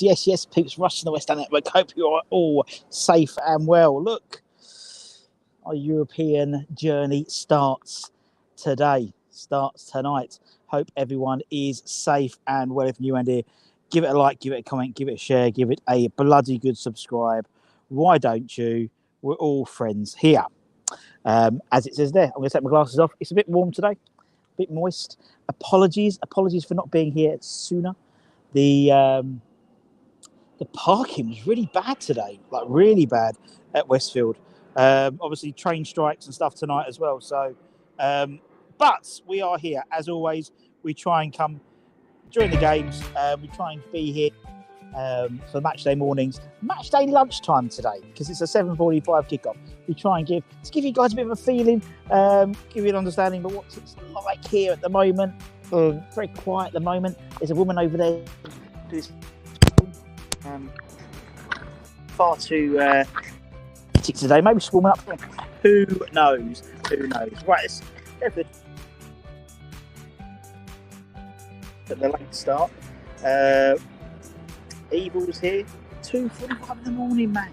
Yes, peeps, rushing the West Ham Network. Hope you are all safe and well. Look, our European journey starts today, starts tonight. Hope everyone is safe and well. If new and here, give it a like, give it a comment, give it a share, give it a bloody good subscribe. Why don't you? We're all friends here. As it says there, I'm going to take my glasses off. It's a bit warm today, a bit moist. Apologies for not being here sooner. The parking was really bad today, like really bad at Westfield. Obviously, train strikes and stuff tonight as well. So, but we are here as always. We try and come during the games. We try and be here for matchday mornings, matchday lunchtime today because it's a 7:45 kickoff. We try and give you guys a bit of a feeling, give you an understanding of what it's like here at the moment. Very quiet at the moment. There's a woman over there who's far too today. Maybe she's warming up. Who knows? Right, let's go for the late start. Evil's here. 2:45 in the morning, man.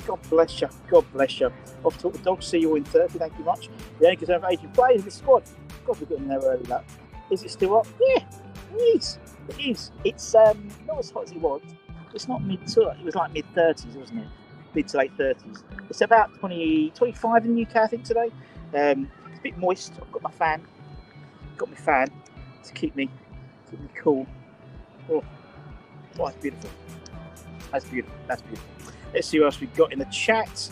God bless you. Off to talk the dogs. See you all in 30. Thank you much. The only concern for Asian players in the squad. God, we're getting there early. That is it still up? Yeah, it is. It's not as hot as it was. It's not mid to. It was like mid 30s, wasn't it? Mid to late 30s. It's about 25 in the UK, I think, today. It's a bit moist. I've got my fan. Got my fan to keep me cool. Oh, that's beautiful. That's beautiful. Let's see what else we've got in the chat.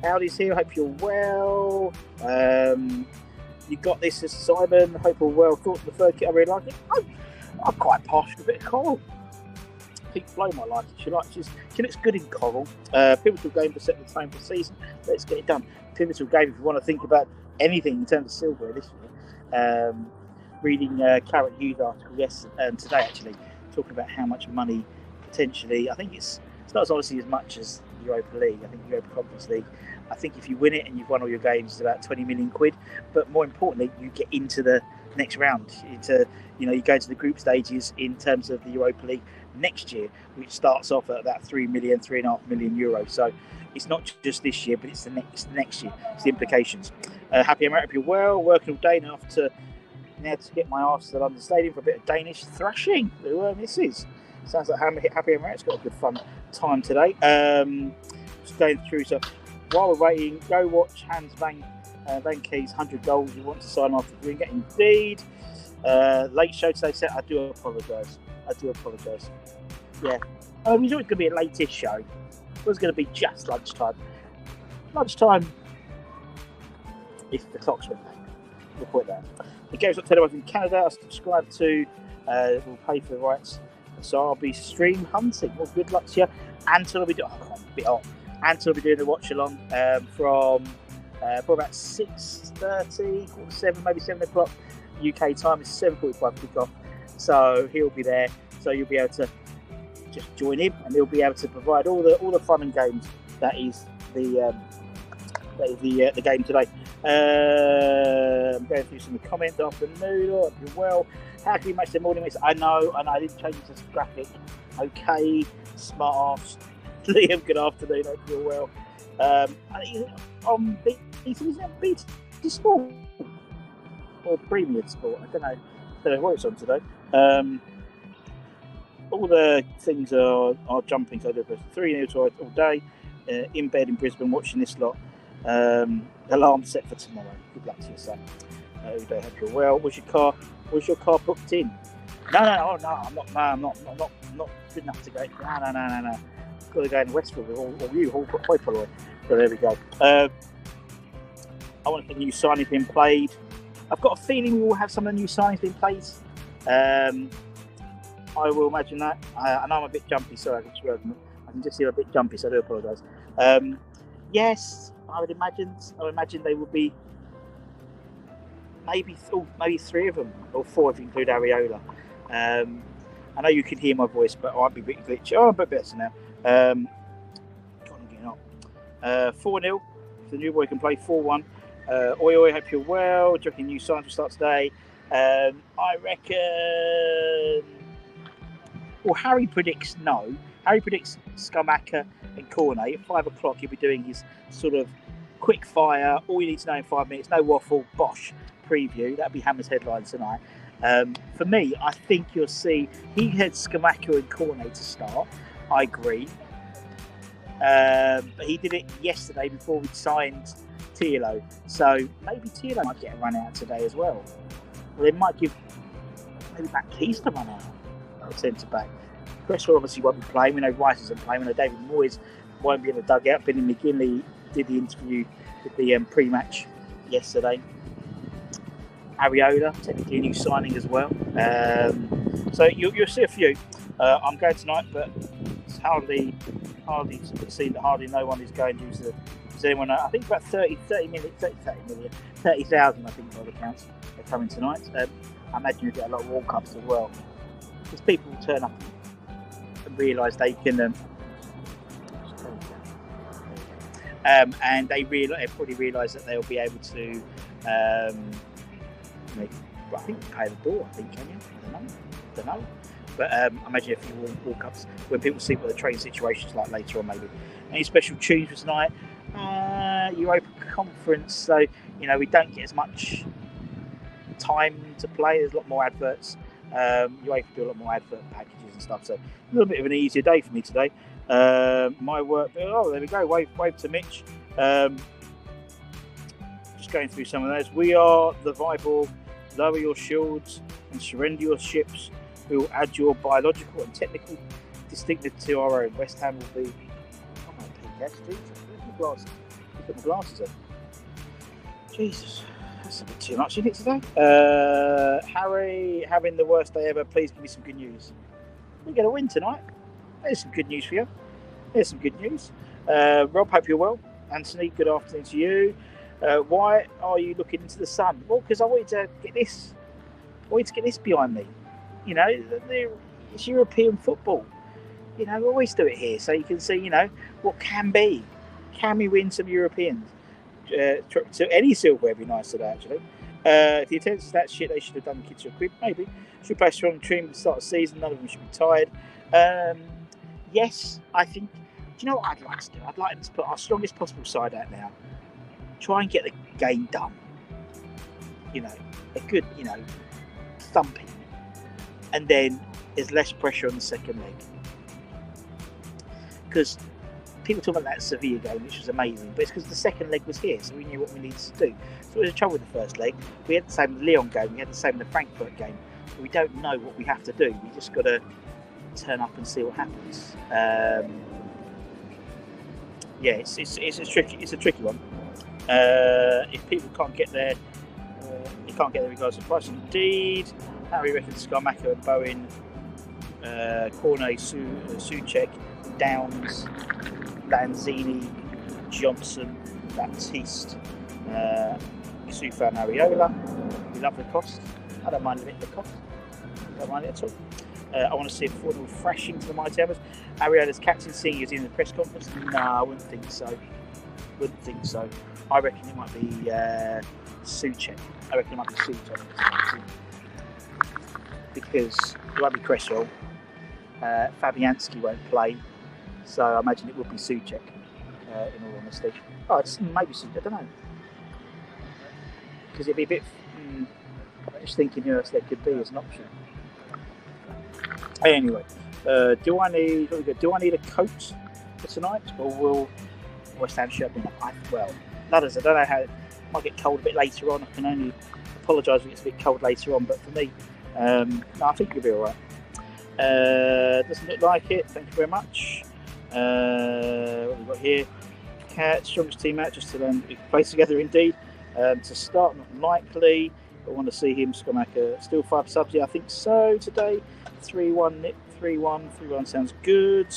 Audi's here. Hope you're well. You got this as Simon. Hope you're well. Thoughts of the third kit. I really like it. I'm quite partial to a bit of coral. Pete Flo might like it. She looks good in coral. Pivotal game to set the tone for the season. Let's get it done. Pivotal game if you want to think about anything in terms of silverware this year. Reading Claret Hughes' article today actually, talking about how much money potentially. I think it's not as obviously as much as the Europa League. I think the Europa Conference League. I think if you win it and you've won all your games, it's about 20 million quid. But more importantly, you get into the next round. You go into the group stages in terms of the Europa League next year, which starts off at about 3.5 million euros. So it's not just this year, but it's the next year. It's the implications. Happy America, if you're well, working all day now to get my arse to the London Stadium for a bit of Danish thrashing. This is. Sounds like Happy America's got a good fun time today. Just going through. So while we're waiting, go watch Hans Van Key's 100 goals. You want to sign off with BRINCAT indeed. Late show today. So I do apologise. Yeah. It was always going to be a latest show. It was going to be just lunchtime. If the clocks went back. We'll put that. The game's not televised in Canada. I subscribe to. We'll pay for the rights. So I'll be stream hunting. Well, good luck to you. Anton will be doing. Anton will be doing the watch along from about 6:30, 7, maybe 7 o'clock UK time. It's 7:45 kickoff. So he'll be there. So you'll be able to just join him, and he'll be able to provide all the fun and games that is the game today. I'm going through some comments. Afternoon, hope you're well. How can you match the morning mix? I know, I didn't change it to graphic. Okay, smart ass. Liam, good afternoon, hope you're well. On BT Sport or Premium Sport, I don't know what it's on today. All the things are jumping, so I do 3-0 all day. In bed in Brisbane watching this lot. Alarm set for tomorrow. Good luck to your son. Hope you're well. Was your car booked in? No. I'm not good enough to go. No. Got to go in Westfield with all you, all Poipoloi. So there we go. I want the new signings being played. I've got a feeling we will have some of the new signings being played. I will imagine that. I know I'm a bit jumpy, sorry, I can just see I'm a bit jumpy, so I do apologise. Yes, I would imagine they would be maybe 3 of them, or 4 if you include Areola. I know you can hear my voice, but I might be a bit glitchy. I'm a bit better now. God, I'm getting up. 4-0. If the new boy can play 4-1. Oi, hope you're well. Do you reckon new signs will start today? I reckon Well, Harry predicts no. Harry predicts Schumacher and Cornet at 5 o'clock. He'll be doing his sort of quick fire, all you need to know in 5 minutes, no waffle, bosh preview. That'll be Hammer's headlines tonight. For me, I think you'll see he had Schumacher and Cornet to start. I agree. But he did it yesterday before we signed Thilo. So maybe Thilo might get a run out today as well. Well, they might give maybe Baptiste a run out at centre back. Cresswell obviously won't be playing. We know Rice isn't playing. We know David Moyes won't be in the dugout. Billy McGinley did the interview with the pre-match yesterday. Areola, technically a new signing as well. So you'll see a few. I'm going tonight, but it's hardly seen that hardly no one is going due to. Does anyone know? I think about 30,000 I think by the counts are coming tonight. I imagine you get a lot of World Cups as well, because people will turn up and realise they can. And they probably realise that they'll be able to. I think pay the door. I think, can you? I don't know. But I imagine a few World Cups when people see what the train situation's like later on, maybe. Any special tunes for tonight? Europa Conference. So we don't get as much time to play. There's a lot more adverts. UEFA do a lot more advert packages and stuff. So a little bit of an easier day for me today. My work. Oh, there we go. Wave to Mitch. Just going through some of those. We are the Viborg. Lower your shields and surrender your ships. We will add your biological and technical distinctive to our own. West Ham will be. Oh my God, Jesus! Where's my glasses? Put my glasses on. Jesus, that's a bit too much, isn't it today? Harry having the worst day ever. Please give me some good news. We're going to win tonight. There's some good news for you. There's some good news. Rob, hope you're well. Anthony, good afternoon to you. Why are you looking into the sun? Well, because I wanted to get this. I wanted to get this behind me. It's European football. We always do it here, so you can see, what can be. Can we win some Europeans? To any silverware would be nice today, actually. If the attendance is that shit, they should have done kids for a quid, maybe. Should play a strong team at the start of the season. None of them should be tired. Yes, I think. Do you know what I'd like to do? I'd like them to put our strongest possible side out now. Try and get the game done. A good, thumping. And then there's less pressure on the second leg. Because people talk about that Sevilla game, which was amazing, but it's because the second leg was here, so we knew what we needed to do. So there was trouble with the first leg. We had the same with the Lyon game, we had the same with the Frankfurt game. But we don't know what we have to do. We just got to turn up and see what happens. It's a tricky one. If people can't get there, you can't get there regardless of price. Indeed, Harry reckons Schumacher and Bowen, Cornet, Souček, Downs, Lanzini, Johnson, Baptiste, Yusufa and Areola. We love the cost. I don't mind a bit of the cost. I don't mind it at all. I want to see a affordable thrashing to the Mighty Hammers. Areola's captain seeing he was in the press conference. No, I wouldn't think so. I reckon it might be Souček. Because it won't be Cresswell. Fabianski won't play, so I imagine it would be Souček. In all honesty, it's maybe Souček. I don't know, because it'd be a bit. I'm just thinking who else there could be as an option. Anyway, do I need a coat for tonight, or will West Ham shirt be enough? Ladders, I don't know how it might get cold a bit later on. I can only apologise if it gets a bit cold later on, but for me, I think it'll be alright. Doesn't look like it. Thank you very much. What have we got here? Cat, strongest team out, just to then we can play together indeed. To start, not likely. I want to see him, Schumacher. Still 5 subs, yeah, I think so today. 3-1, Nick, 3-1 sounds good.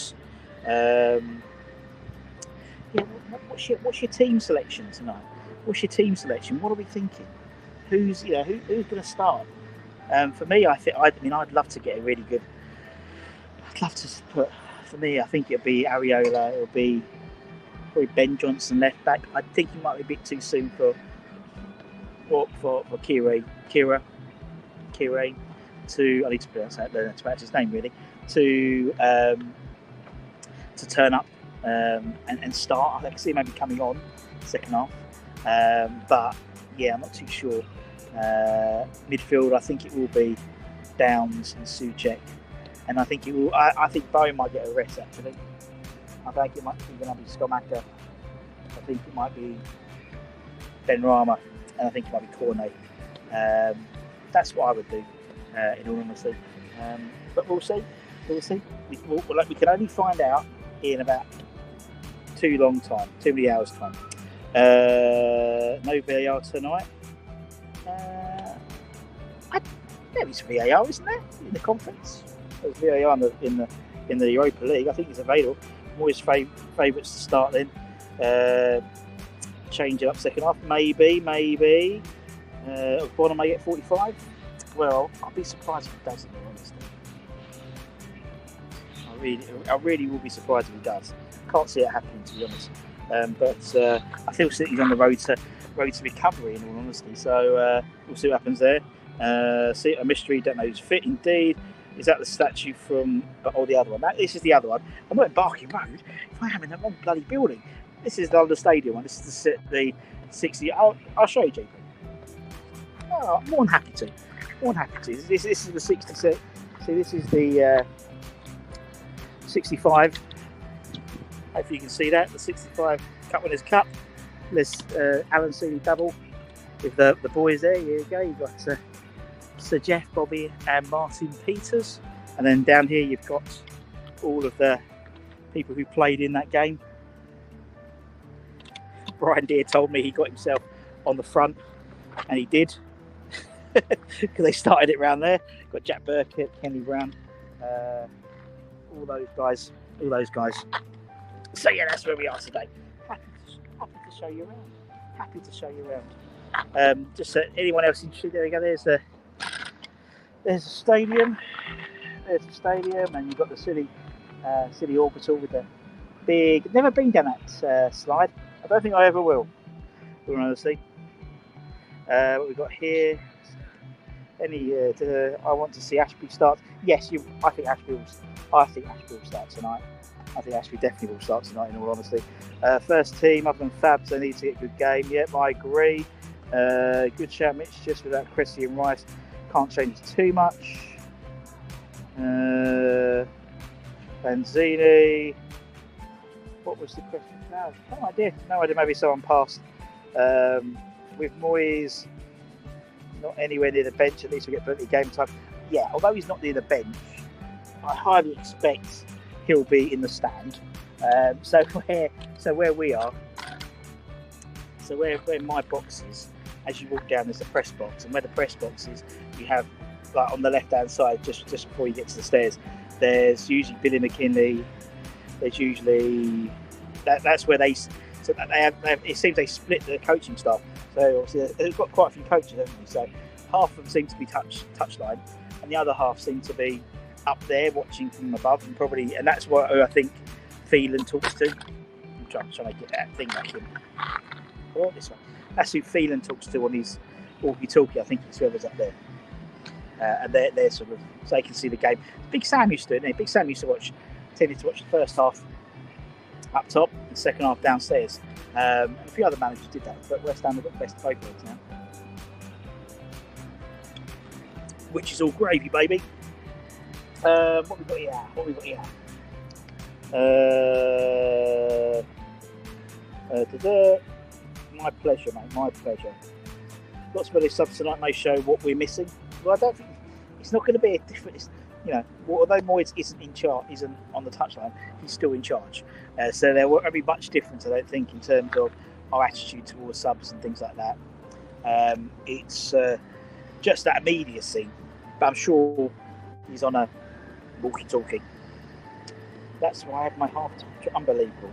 What's your team selection tonight? What's your team selection? What are we thinking? Who's going to start? For me, I'd love to get a really good. I'd love to put. For me, I think it'll be Areola. It'll be probably Ben Johnson left back. I think he might be a bit too soon for Kira. I need to pronounce his name really. to turn up and start. I can see maybe coming on second half, but yeah, I'm not too sure. Midfield, I think it will be Downs and Souček, and I think it will. I think Bowen might get a rest actually. I think it might be going to be Skomaker. I think it might be Benrahma, and I think it might be Cornet. That's what I would do, in all honesty. But we'll see. We'll see. We can only find out in about too many hours time. No VAR tonight. There is VAR, isn't there, in the conference? There's VAR in the Europa League. I think it's available. I'm always favourites to start then. Change it up second half, maybe. Bonner may get 45. Well, I'll be surprised if he doesn't, honestly. I really will be surprised if he does. Can't see it happening, to be honest. But I feel City's on the road to recovery, in all honesty. So we'll see what happens there. See, a mystery, don't know who's fit indeed. Is that the statue from the other one? This is the other one. I'm not at Barking Road. If I am in the wrong bloody building. This is the London Stadium one. This is the 60. I'll show you, JP. Oh, I'm more than happy to. This is the 66. See, this is the 65. Hopefully you can see that. The 65 Cup Winners' Cup. There's Alan Seeley double with the boys there. Here you go. You've got Sir Jeff, Bobby and Martin Peters. And then down here you've got all of the people who played in that game. Brian Deere told me he got himself on the front, and he did. Because they started it round there. Got Jack Burkett, Kenny Brown, all those guys. So yeah, that's where we are today. Happy to show you around. Just anyone else interested? There we go. There's the stadium. And you've got the city orbital with the big. Never been down that slide. I don't think I ever will. We'll honestly. What we've got here. I want to see Ashby start. Yes, I think Ashby will start tonight. I think Ashby definitely will start tonight, in all honesty. First team, other than Fabs, they need to get a good game. Yep, I agree. Good shout, Mitch, just without Cressy and Rice. Can't change too much. Banzini. What was the question? No idea. Maybe someone passed. With Moyes not anywhere near the bench, at least we'll get plenty of game time. Yeah, although he's not near the bench, I highly expect he'll be in the stand. Where we are, where my box is, as you walk down, there's a press box, and where the press box is, you have, like, on the left-hand side, just before you get to the stairs, there's usually Billy McKinley. There's usually that's where they have. It seems they split the coaching staff. So obviously they've got quite a few coaches, haven't they? So half of them seem to be touchline, and the other half seem to be up there watching from above, and that's what I think Phelan talks to. I'm trying to get that thing back in. This one. That's who Phelan talks to on his walkie-talkie. I think it's whoever's up there. And they're sort of, so they can see the game. Big Sam used to do it. Big Sam used to tended to watch the first half up top and the second half downstairs. And a few other managers did that, but West Ham have got the best both worlds now. Which is all gravy, baby. What we got here? My pleasure, mate. My pleasure. Lots of other subs tonight may show what we're missing. Well, I don't think it's not going to be a different. Although Moyes isn't on the touchline, he's still in charge. So there won't be much difference, I don't think, in terms of our attitude towards subs and things like that. It's just that immediacy. But I'm sure he's on a walkie-talkie. That's why I had my half time. Unbelievable.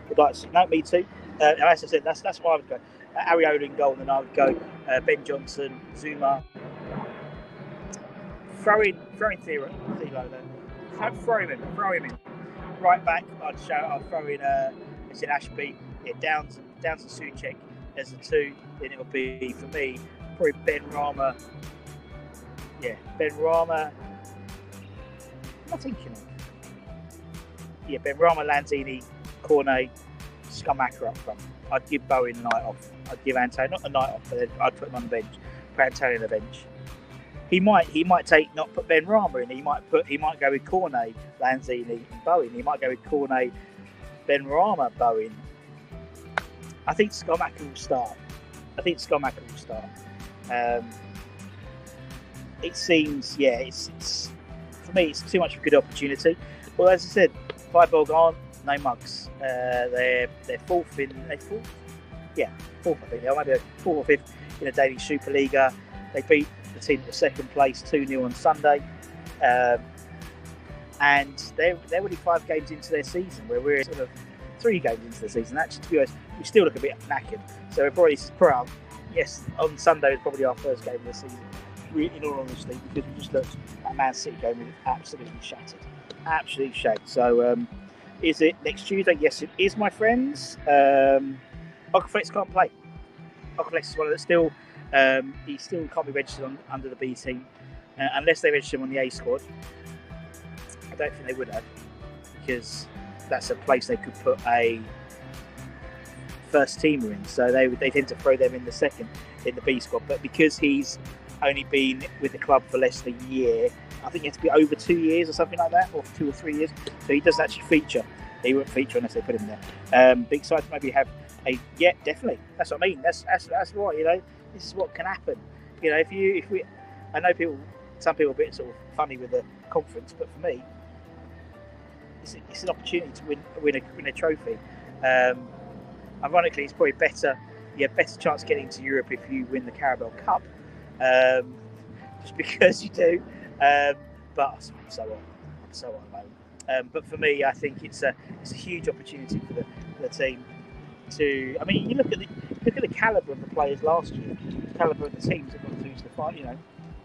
Would like to see. No, me too. As I said, that's why I would go. Ariola in goal, and then I would go Ben Johnson, Zuma. Throw in Theo there. Throw him in. Right back, I'd throw in Ashby. Yeah, Downs and Souček as the two. Then it'll be, for me, probably Benrahma. Yeah, Benrahma. am I thinking of? Yeah, Benrahma, Lanzini, Cornet, Schumacher up front. I'd give Bowen a night off. I'd give Antonio, not a night off, but I'd put him on the bench. Put Antonio on the bench. He might not put Benrahma in. He might go with Cornet, Lanzini, and Bowen. He might go with Cornet, Benrahma, Bowen. I think Schumacher will start. It seems, it's for me, it's too much of a good opportunity. Well, as I said, Viborg aren't no mugs. They're fourth. Fourth. I think they are, maybe fourth or fifth in the Danish Superliga. They beat the team at the second place 2-0 on Sunday, and they're already 5 games into their season, where we're sort of 3 games into the season. Actually, to be honest, we still look a bit knackered. So we're probably proud. Yes, on Sunday was probably our first game of the season. In all honesty, because we just looked at Man City game and absolutely shattered. So, is it next Tuesday? Yes, it is, my friends. Okaflex can't play. Okaflex is one of the still. He still can't be registered under the B team unless they register him on the A squad. I don't think they would have, because that's a place they could put a first teamer in. So they tend to throw them in the B squad. But because he's only been with the club for less than a year, I think he has to be over 2 years or something like that, or 2 or 3 years. So he doesn't actually feature. He won't feature unless they put him there. Big excited to maybe have definitely. That's what I mean. That's right. This is what can happen. If we, I know some people are a bit sort of funny with the conference, but for me, it's an opportunity to win a trophy. Ironically, it's probably better. You have better chance of getting to Europe if you win the Carabao Cup, just because you do. But I'm so on at the moment. But for me, I think it's a huge opportunity for the team to. I mean, you look at the calibre of the players last year. The calibre of the teams that got through to the final.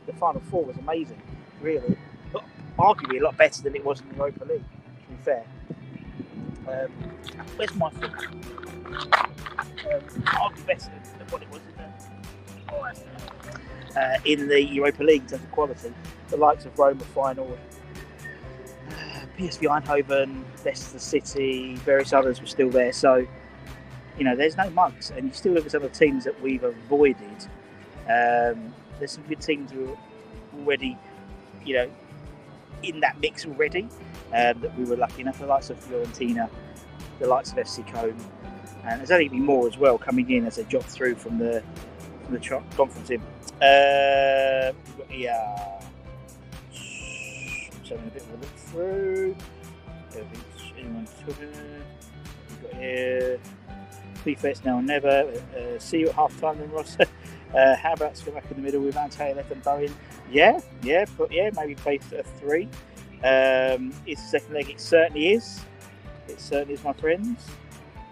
The Final Four was amazing, really. But arguably a lot better than it was in the Europa League. To be fair. Where's my foot? Arguably better than what it was in the Europa League in terms of quality. The likes of Roma final, PSV Eindhoven, Leicester City, various others were still there. So, there's no mugs, and you still look at some of the teams that we've avoided. There's some good teams who are already, in that mix already. That we were lucky enough. The likes of Fiorentina, the likes of FC Köln, and there's only going to be more as well coming in as they drop through from the conference in. So having a bit of a look through. Anyone took it? We've got here. Prefets now or never. See you at half time then, Ross. How about to go back in the middle with Antonio left and Bowen? Maybe play a 3. It's the second leg. It certainly is. My friends.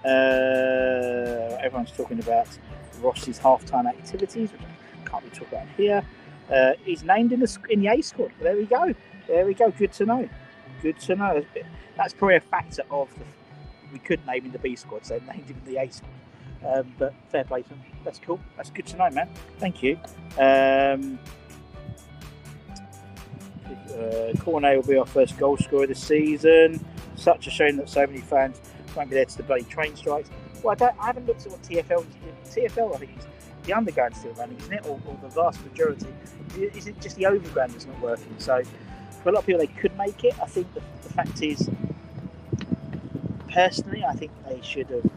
Everyone's talking about Ross's half-time activities, which I can't really talk about here. He's named in the A squad. There we go. Good to know. That's probably a factor of we could name in the B squad, so named him in the A squad. But fair play to him. That's cool. That's good to know, man. Thank you. Cornet will be our first goal scorer this season. Such a shame that so many fans won't be there to the bloody train strikes. Well, I haven't looked at what TFL is. TFL, I think, is the underground still running, isn't it? Or the vast majority. Is it just the overground that's not working? So, for a lot of people, they could make it. I think the fact is, personally, I think they should have,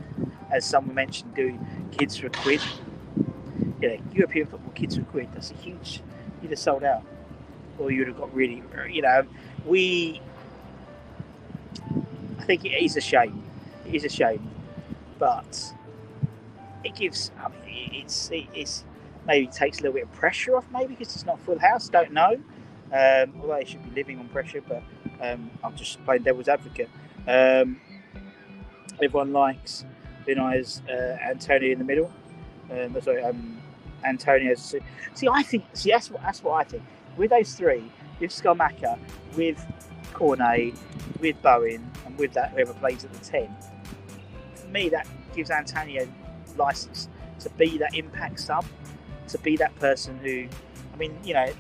as someone mentioned, doing kids for £1. European football kids for £1. That's a huge. You'd have sold out, or you'd have got really. I think it is a shame. But it gives. I mean, it's maybe takes a little bit of pressure off, maybe because it's not full house. Don't know. Although they should be living on pressure, but I'm just playing devil's advocate. Everyone likes Vinay's Antonio in the middle. Antonio's. That's what I think. With those 3, with Schumacher, with Cornet, with Bowen, and with that whoever plays at the 10. For me, that gives Antonio license to be that impact sub, to be that person who,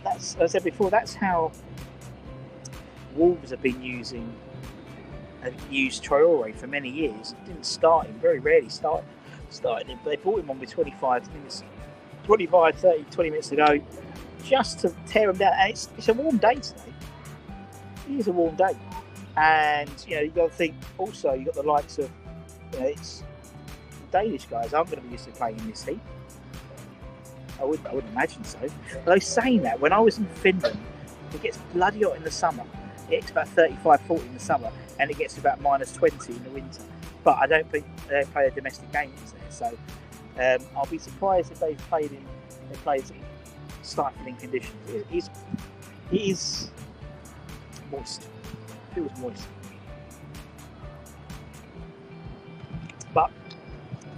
that's, as I said before, that's how Wolves have used Traore for many years. Didn't start him, very rarely started him, but they brought him on with 30, 20 minutes to go, just to tear him down. And it's a warm day today. It is a warm day. And, you've got to think, also, you've got the likes of, it's Danish guys aren't going to be used to playing in this heat. I wouldn't imagine so. Although saying that, when I was in Finland, it gets bloody hot in the summer. It gets about 35, 40 in the summer, and it gets to about minus 20 in the winter. But I don't think they play their domestic games there, so I'll be surprised if they played in stifling conditions. It is moist. It feels moist. But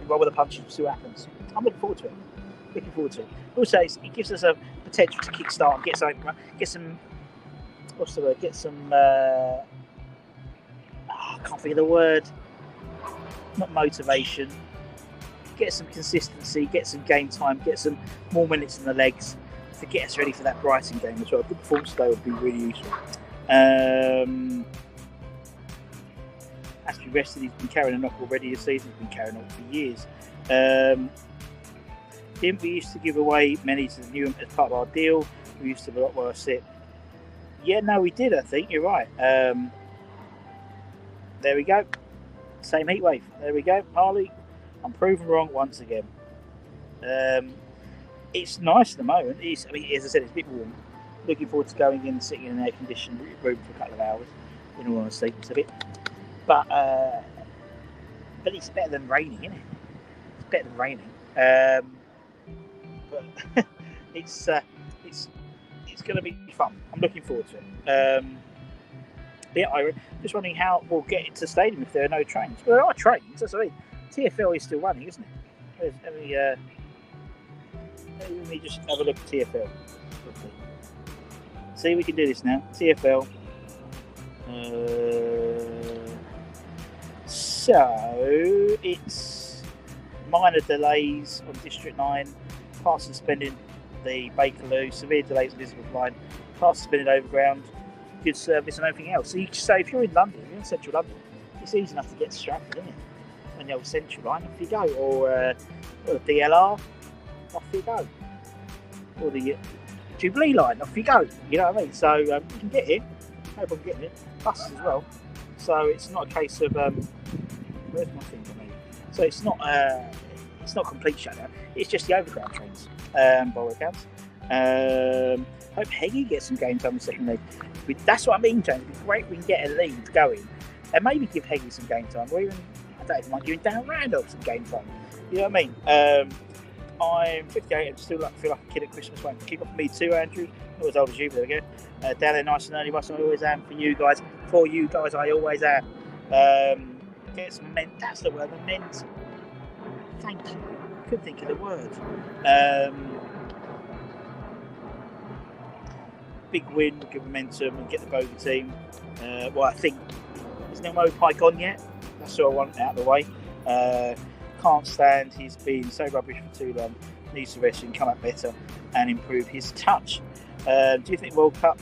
we roll with the punches, see what happens. I'm looking forward to it. Also, it gives us a potential to kickstart and get some. What's the word? Get some. I can't think of the word. Not motivation. Get some consistency. Get some game time. Get some more minutes in the legs to get us ready for that Brighton game as well. A good performance today would be really useful. Has to be rested. He's been carrying a knock already this season. He's been carrying a knock for years. Didn't we used to give away many to the new as part of our deal? We used to be a lot worse it. Yeah, no, we did. I think you're right. There we go. Same heat wave. There we go, Harley. I'm proven wrong once again. It's nice at the moment. As I said, it's a bit warm. Looking forward to going in and sitting in an air-conditioned room for a couple of hours. In all honesty, it's a bit. But it's better than raining, isn't it? It's better than raining. But it's going to be fun. I'm looking forward to it. I'm just wondering how we'll get into the stadium if there are no trains. Well, there are trains. That's what I mean. TFL is still running, isn't it? Let me just have a look at TFL. See, we can do this now. TFL. So it's minor delays on District 9, car suspended the Bakerloo, severe delays on Elizabeth Line, car suspended Overground, good service and everything else. So if you're in London, you're in central London, it's easy enough to get to Stratford, isn't it? On the old Central Line, off you go, or DLR, off you go, or the Jubilee Line, off you go. You know what I mean? So you can get it, no problem getting it. Buses as well. So it's not a case of where's my thing for me? So it's not complete shutdown. It's just the overground trains. By all accounts. Hope Heggie gets some game time in the second leg. That's what I mean, James. It'd be great if we can get a lead going, and maybe give Heggie some game time, or even I don't even mind giving Dan Randolph some game time. You know what I mean? I'm 58 and still feel like a kid at Christmas. Waiting to kick off for me too, Andrew. Not as old as you, but there we go. Down there nice and early, Russell. I always am for you guys. For you guys, I always am. Get some momentum. That's the word, momentum. Thank you. Couldn't think of the word. Big win, good momentum, and get the bogey team. Well, I think is Nemo Pike on yet? That's what I want out of the way. Can't stand. He's been so rubbish for too long. Needs to rest and come up better and improve his touch. Do you think World Cup?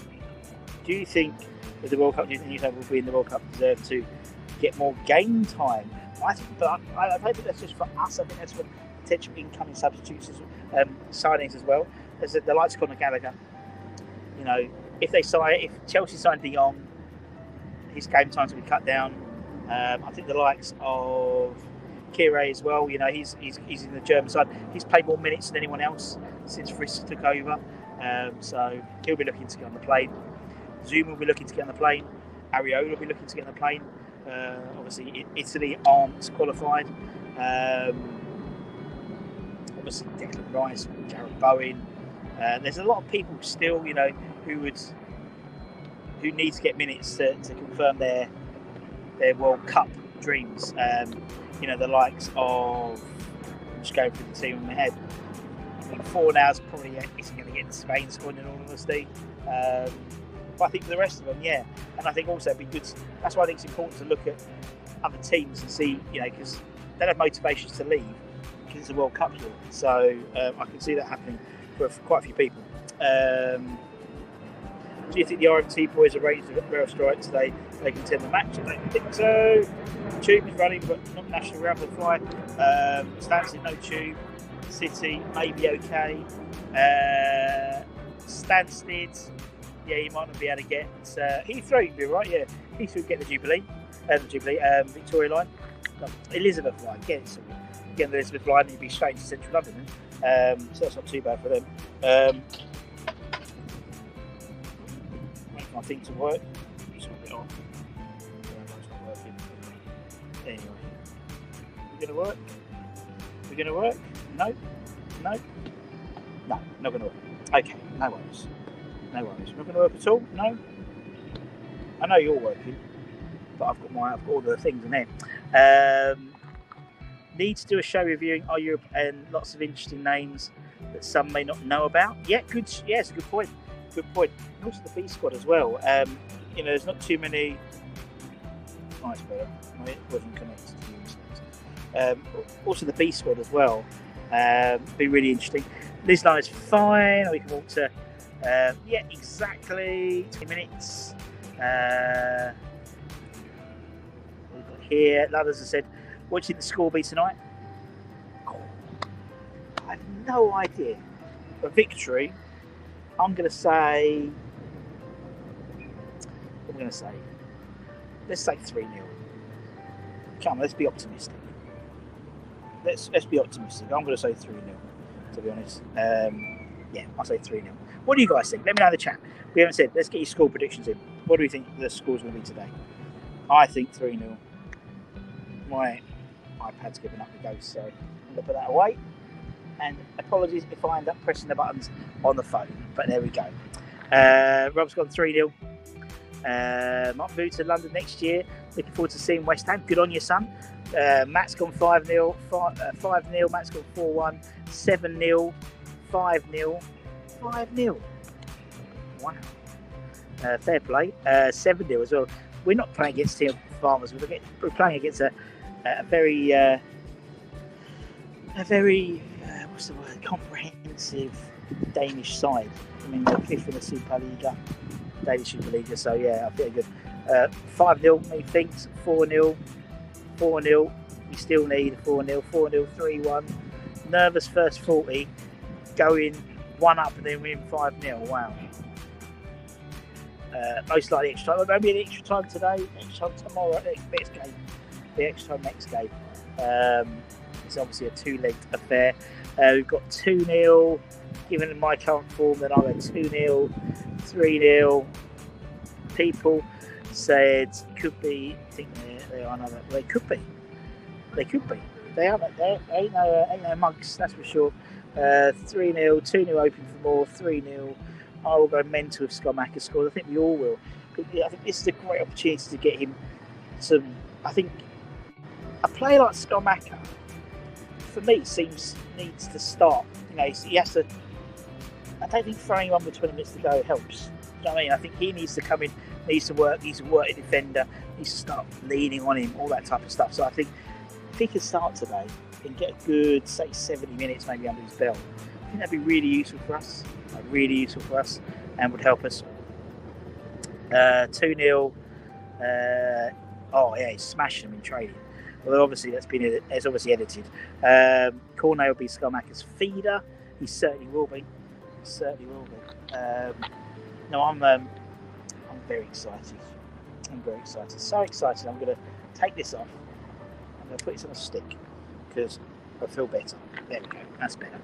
Do you think with the World Cup, do you think Newcastle will be in the World Cup deserve to get more game time? I don't think that's just for us. I think that's for potential incoming substitutes, signings as well. As the likes of Conor Gallagher. You know, if Chelsea signed De Jong, his game times will be cut down. I think the likes of Kire as well. You know, he's in the German side. He's played more minutes than anyone else since Frisk took over. So he'll be looking to get on the plane. Zuma will be looking to get on the plane. Areola will be looking to get on the plane. Obviously, Italy aren't qualified. Obviously, Declan Rice, Jarrod Bowen. There's a lot of people still, you know, who need to get minutes to confirm their World Cup dreams. You know, the likes of, I'm just going through the team in my head. I think Fornals probably isn't going to get in Spain squad in all honesty. But I think for the rest of them, yeah. And I think also it'd be good. That's why I think it's important to look at other teams and see, you know, because they have motivations to leave because it's a World Cup year. So I can see that happening for quite a few people. Do you think the RMT boys arranged a rail strike today? They can attend the match? I don't think so. Tube is running, but not National Rail Fly. Stansted, no tube. City, maybe okay. Stansted, yeah, you might not be able to get. Heathrow, you'd be right, yeah. Heathrow get the Jubilee, Victoria line. Elizabeth line, get the Elizabeth line, and you'd be straight to central London. So that's not too bad for them. Make my thing to work. Just want it on. It's not working. Anyway, we're going to work. We're going to work. No, not going to work. Okay, no worries. Not going to work at all. No. I know you're working, but I've got all the things in there. Need to do a show reviewing our Europe and lots of interesting names that some may not know about. Yeah, good. Yes, good point. And also the B squad as well. There's not too many. Nice, better. It wasn't connected to the internet. Also the B squad as well. Be really interesting. This line is fine. We can walk to. Exactly 20 minutes. We've got here. Others have said, what do you think the score will be tonight? I have no idea. A victory, I'm going to say, let's say 3-0. Come on, let's be optimistic. Let's be optimistic. I'm going to say 3-0, to be honest. I'll say 3-0. What do you guys think? Let me know in the chat. We haven't said, let's get your score predictions in. What do we think the score's going to be today? I think 3-0. My iPad's giving up the ghost, so I'm going to put that away. And apologies if I end up pressing the buttons on the phone, but there we go. Rob's gone 3-0. Might move to London next year. Looking forward to seeing West Ham. Good on you, son. Matt's gone 5-0. 5-0. Matt's gone 4-1. 7-0. 5-0. 5-0. Wow. Fair play. 7-0 as well. We're not playing against Team Farmers. We're playing against a very what's the word? Comprehensive Danish side. I mean, they're fifth in the Superliga, Danish Superliga. So yeah, I feel good. 5-0. Me thinks 4-0. 4-0. We still need 4-0. 4-0. 3-1. Nervous first 40. Going 1 up and then win 5-0. Wow. Most likely extra time. Maybe an extra time today, extra time tomorrow, next game. The extra time next game. It's obviously a 2-legged affair. We've got 2-0. Given my current form, then I'll go 2-0, 3-0. People said it could be. I think they are another. They could be. They are. They ain't no mugs. That's for sure. 3-0, 2-0 open for more. 3-0. I will go mental if Skamaka scores. I think we all will. I think this is a great opportunity to get him some. I think a player like Skamaka, for me, needs to start. He has to. I don't think throwing one with 20 minutes to go helps. Do you know what I mean? I think he needs to come in, needs to work a defender, needs to start leaning on him, all that type of stuff. So I think if he can start today and get a good, say, 70 minutes maybe under his belt, I think that'd be really useful for us. And would help us. 2-0. He's smashing them in training. Well, obviously it's obviously edited. Cornet will be Skamaka's feeder. He certainly will be. I'm very excited. So excited. I'm going to take this off. I'm going to put this on a stick because I feel better. There we go. That's better.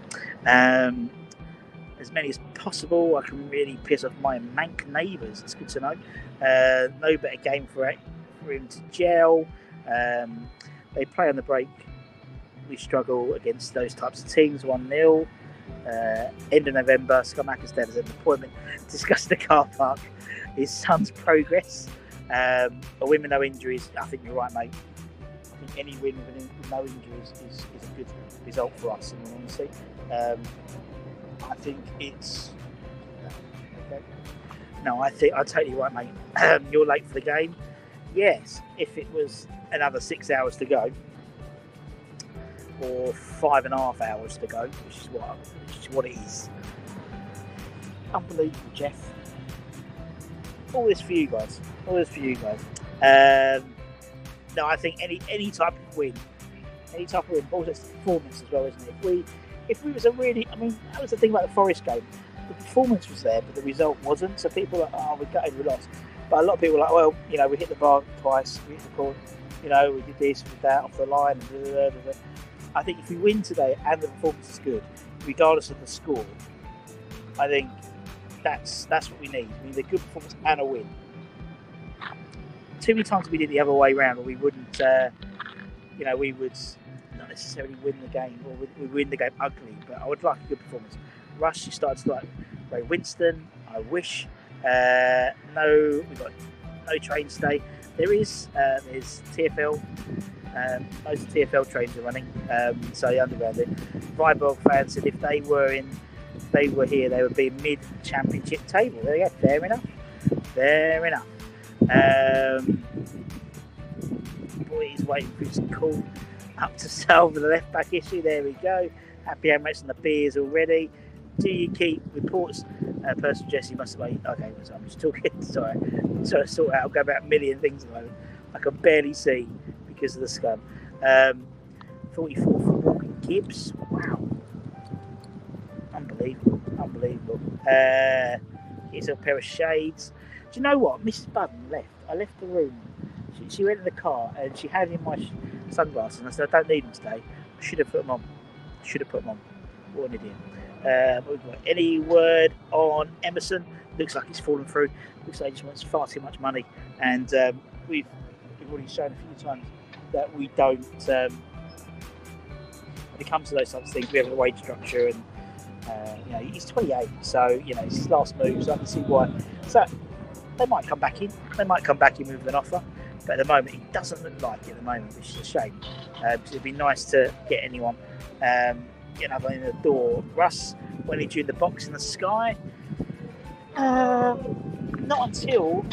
As many as possible. I can really piss off my mank neighbours. It's good to know. No better game for him to gel. They play on the break. We struggle against those types of teams. 1-0. End of November. Skamaka's dad has an appointment to discuss the car park. His son's progress. A win with no injuries. I think you're right, mate. I think any win with no injuries is a good result for us, in all honesty. I think it's. Okay. No, I think I'm totally right, mate. You're late for the game. Yes, if it was another 6 hours to go, or 5.5 hours to go, which is what it is. Unbelievable, Jeff. all this for you guys. No, I think any type of win, balls it's performance as well, isn't it? If we was a really, I mean, that was the thing about the Forest game. The performance was there, but the result wasn't. So people are like, oh, we gutted, we lost. But a lot of people are like, well, you know, we hit the bar twice, we hit the corner, you know, we did this, we did that off the line. I think if we win today and the performance is good, regardless of the score, I think that's what we need. We need a good performance and a win. Too many times we did the other way around, or we wouldn't, we would not necessarily win the game, or we win the game ugly. But I would like a good performance. Rush, you started to like Ray Winston. I wish. We've got no train today. There's TFL. Most TFL trains are running. So the underground. Viborg fans said if they were here, they would be mid-championship table. There you go. Fair enough. Boy, he's waiting for his call up to solve the left back issue. There we go. Happy Emirates and the beers already. Do you keep reports? Person Jesse must have made. Okay, so I'm just talking. Sorry, I'm trying to sort out. I've got about a million things at the moment. I can barely see because of the scum. 44 for Morgan Gibbs. Wow, unbelievable. Here's a pair of shades. Do you know what? Mrs. Budden left. I left the room. She went in the car and she had in my sunglasses. And I said, I don't need them today. I should have put them on. What an idiot. We've got any word on Emerson? Looks like he's fallen through. Looks like he just wants far too much money. And we've already shown a few times that we don't. When it comes to those types of things, we have a wage structure, and he's 28, so it's his last move. So I can see why. So they might come back in. With an offer, but at the moment, it doesn't look like it at the moment, which is a shame. It'd be nice to get anyone. Get another in the door. Russ, when he tuned the box in the sky? Not until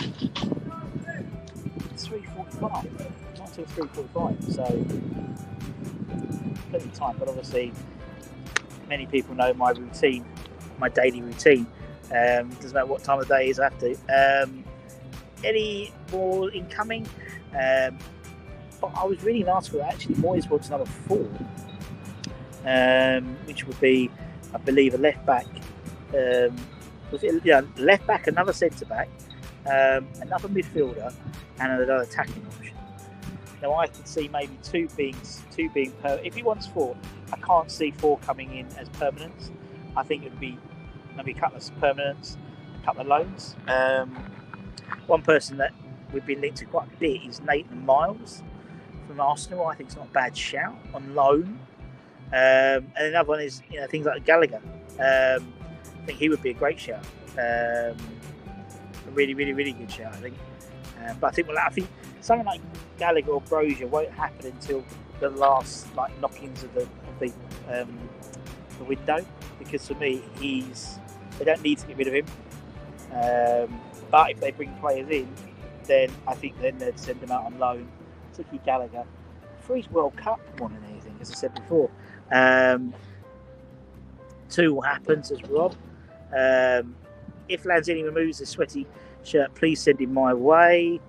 3:45. So plenty of time, but obviously many people know my routine, my daily routine. Doesn't matter what time of the day is, I have to. Any more incoming? But I was reading an article that actually Moyes wants another 4. Which would be, I believe, a left back. Left back, another centre back, another midfielder, and another attacking option. Now I could see maybe two being if he wants 4, I can't see 4 coming in as permanents. I think it would be maybe a couple of permanents, a couple of loans. One person that we've been linked to quite a bit is Nathan Miles from Arsenal. I think it's not a bad shout on loan. And another one is things like Gallagher. I think he would be a great shout. A really good shout, I think. But I think something like Gallagher or Brozier won't happen until the last knock-ins of the window, because for me they don't need to get rid of him. But if they bring players in, then I think then they'd send them out on loan, particularly Gallagher, for his World Cup more than anything, as I said before. 2 happens as Rob. If Lanzini removes the sweaty shirt, please send him my way.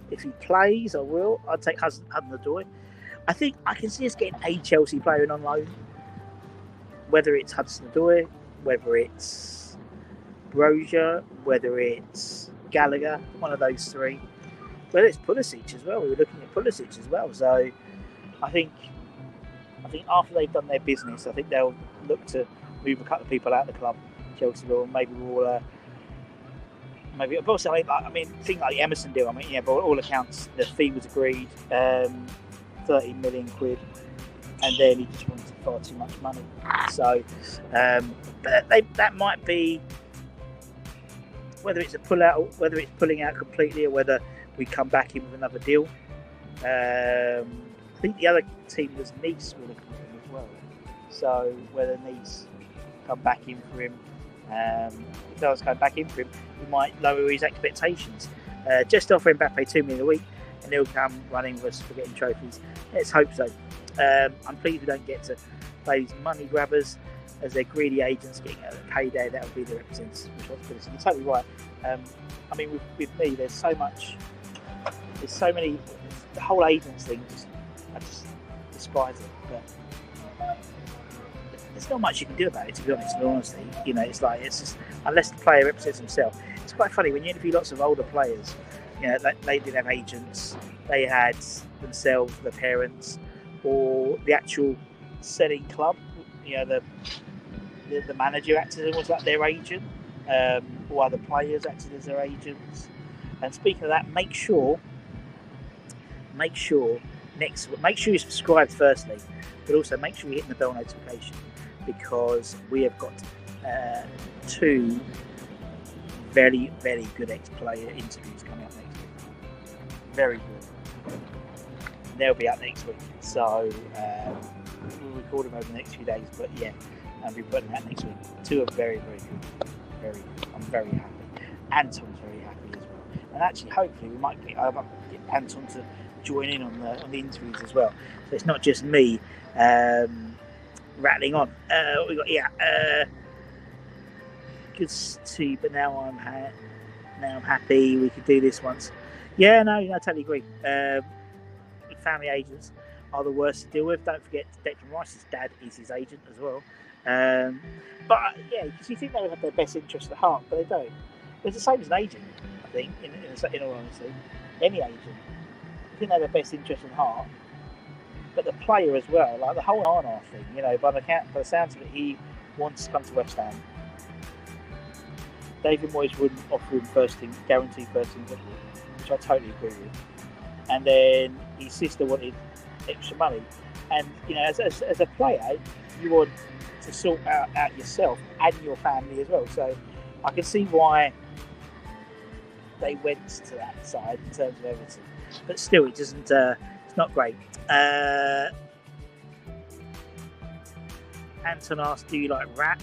If he plays, I will. I'd take Hudson-Odoi. I think I can see us getting a Chelsea player in on loan. Whether it's Hudson-Odoi, whether it's Brozier, whether it's Gallagher, one of those 3. Whether it's Pulisic as well. We were looking at Pulisic as well. So I think after they've done their business, I think they'll look to move a couple of people out of the club. Chelsea will. Maybe we'll. But also, I mean, thing like the Emerson deal. I mean, by all accounts, the fee was agreed, 30 million quid, and then he just wanted far too much money. So, but that might be whether it's a pull out, whether it's pulling out completely, or whether we come back in with another deal. I think the other team was Nice were looking for him as well. So whether Nice come back in for him, if no one's coming back in for him, we might lower his expectations. Just offer Mbappe 2 million a week, and he'll come running with us for getting trophies. Let's hope so. I'm pleased we don't get to play these money grabbers. as they're greedy agents getting a payday, that will be the representative's responsibility. You're totally right. I mean, with me, there's so many. The whole agents thing, I just despise it. But there's not much you can do about it, to be honest. In all honesty, it's just unless the player represents himself. It's quite funny when you interview lots of older players. They didn't have agents. They had themselves, their parents, or the actual selling club. The manager acted as like their agent, or other players acted as their agents. And speaking of that, make sure you're subscribed firstly, but also make sure you're hitting the bell notification, because we have got 2 very, very good ex-player interviews coming up next week. Very good. They'll be up next week, so we'll record them over the next few days. But yeah, I'll be putting that next week. 2 are very, very good. Very good. I'm very happy. Anton's very happy as well. And actually, hopefully, we might get Anton to join in on the interviews as well. So it's not just me rattling on. What we got here? Good to, but now I'm happy. We could do this once. Yeah, no, I totally agree. Family agents are the worst to deal with. Don't forget, Declan Rice's dad is his agent as well. But yeah, because you think they would have their best interest at heart, but they don't. It's the same as an agent, I think, in all honesty. Any agent, I think they have their best interest at heart, but the player as well. Like the whole Arnold thing, by the sounds of it, he wants to come to West Ham. David Moyes wouldn't offer him guaranteed first team football, which I totally agree with. And then his sister wanted extra money, and as a player, you want to sort out yourself and your family as well. So I can see why they went to that side in terms of Everton, but still, it doesn't. It's not great. Anton asked, "Do you like rap?"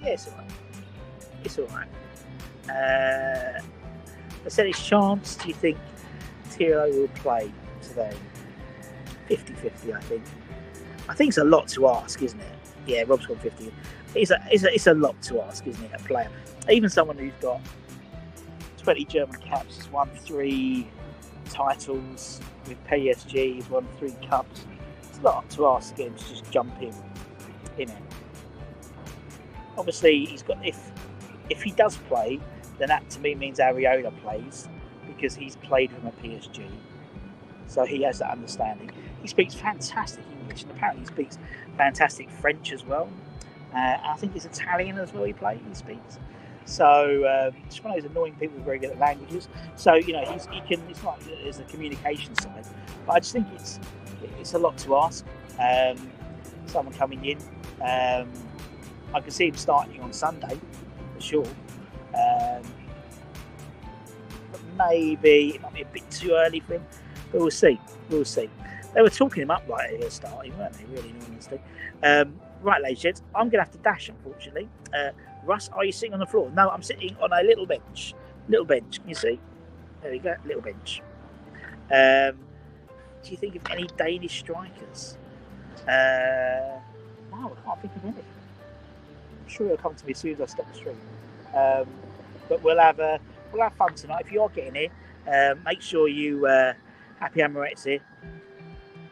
Yeah, it's alright. It's alright. Percentage chance, do you think Tiro will play today? 50-50, I think. I think it's a lot to ask, isn't it? Yeah, Rob's gone 50. It's a lot to ask, isn't it? A player, even someone who's got 20 German caps, has won 3 titles with PSG, he's won 3 cups. It's a lot to ask him to just jump in it. Obviously, he's got. If he does play, then that to me means Areola plays, because he's played with him at PSG, so he has that understanding. He speaks fantastic English, and apparently he speaks fantastic French as well. I think it's Italian as well. He speaks. So just one of those annoying people who are very good at languages. So he can. It's not as a communication side, but I just think it's a lot to ask. Someone coming in. I can see him starting on Sunday for sure. But maybe it might be a bit too early for him. But we'll see. They were talking him up right at the starting, weren't they? Really, in honesty. Right, ladies and gents, I'm going to have to dash, unfortunately. Russ, are you sitting on the floor? No, I'm sitting on a little bench. Can you see? There we go, little bench. Do you think of any Danish strikers? No, I can't think of any. I'm sure it'll come to me as soon as I stop the stream. But we'll have fun tonight. If you're getting here, make sure you Happy Amaret's here.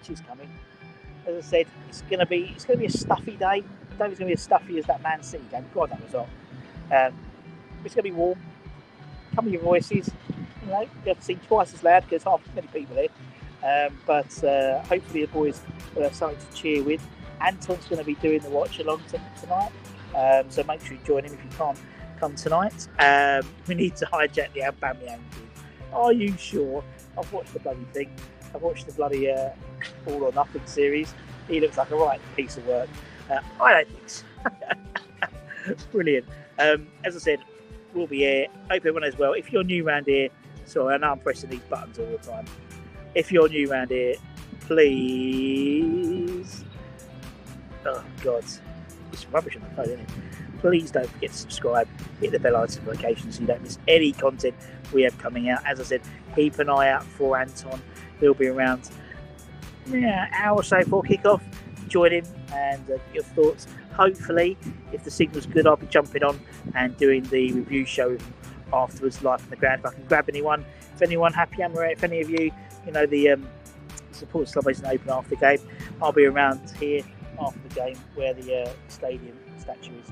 She's coming. As I said, it's gonna be a stuffy day. I don't think it's gonna be as stuffy as that Man City game. God, that was hot. It's gonna be warm. Come with your voices. You have to sing twice as loud because half as many people here. But hopefully the boys will have something to cheer with. Anton's going to be doing the watch along tonight, so make sure you join him if you can't come tonight. We need to hijack the Aubameyang thing. Are you sure? I've watched the bloody thing. I've watched the bloody All or Nothing series. He looks like a right piece of work. I don't think so. Brilliant. As I said, we'll be here. Hope everyone as well. If you're new around here, sorry, I know I'm pressing these buttons all the time. If you're new around here, please. Oh God, it's rubbish on the phone, isn't it? Please don't forget to subscribe, hit the bell notification so you don't miss any content we have coming out. As I said, keep an eye out for Anton. He'll be around an hour or so before kick-off. Join him and your thoughts. Hopefully, if the signal's good, I'll be jumping on and doing the review show afterwards, live on the ground. If I can grab anyone, if anyone happy, if any of you, the support club isn't open after the game, I'll be around here after the game where the stadium statue is,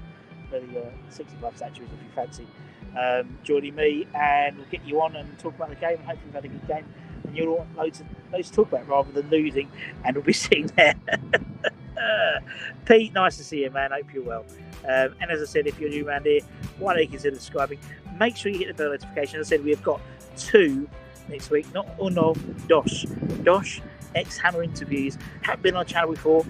where the 65 statue is, if you fancy joining me, and we'll get you on and talk about the game, and hopefully we've had a good game and you'll all loads to talk about rather than losing, and we'll be sitting there. Pete, nice to see you, man. Hope you're well. And as I said, if you're new around here, why don't you consider subscribing? Make sure you hit the bell notification. As I said, we've got 2 next week, not uno, dos ex-Hammer interviews. Haven't been on the channel before,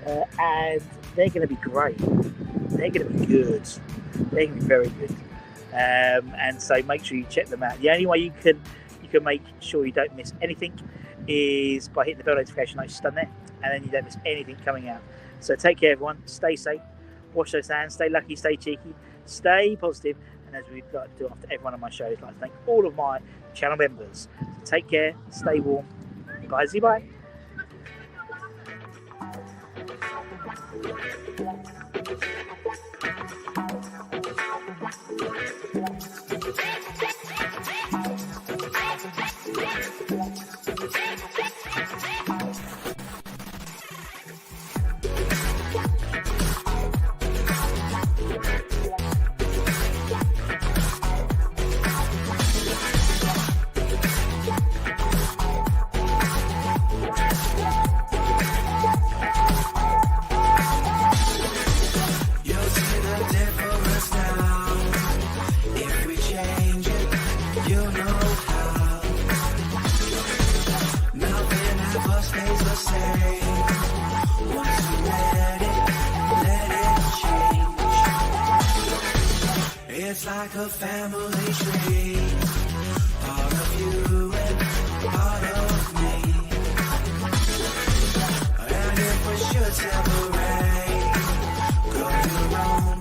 and they're going to be great. They're going to be good. They're going to be very good. And so make sure you check them out. The only way you can make sure you don't miss anything is by hitting the bell notification like you've done there, and then you don't miss anything coming out. So take care, everyone. Stay safe. Wash those hands. Stay lucky. Stay cheeky. Stay positive. And as we like to do after every one of my shows, I'd like to thank all of my channel members. So take care. Stay warm. Bye. Bye. It's like a family tree, part of you and part of me. And if we should separate, go your own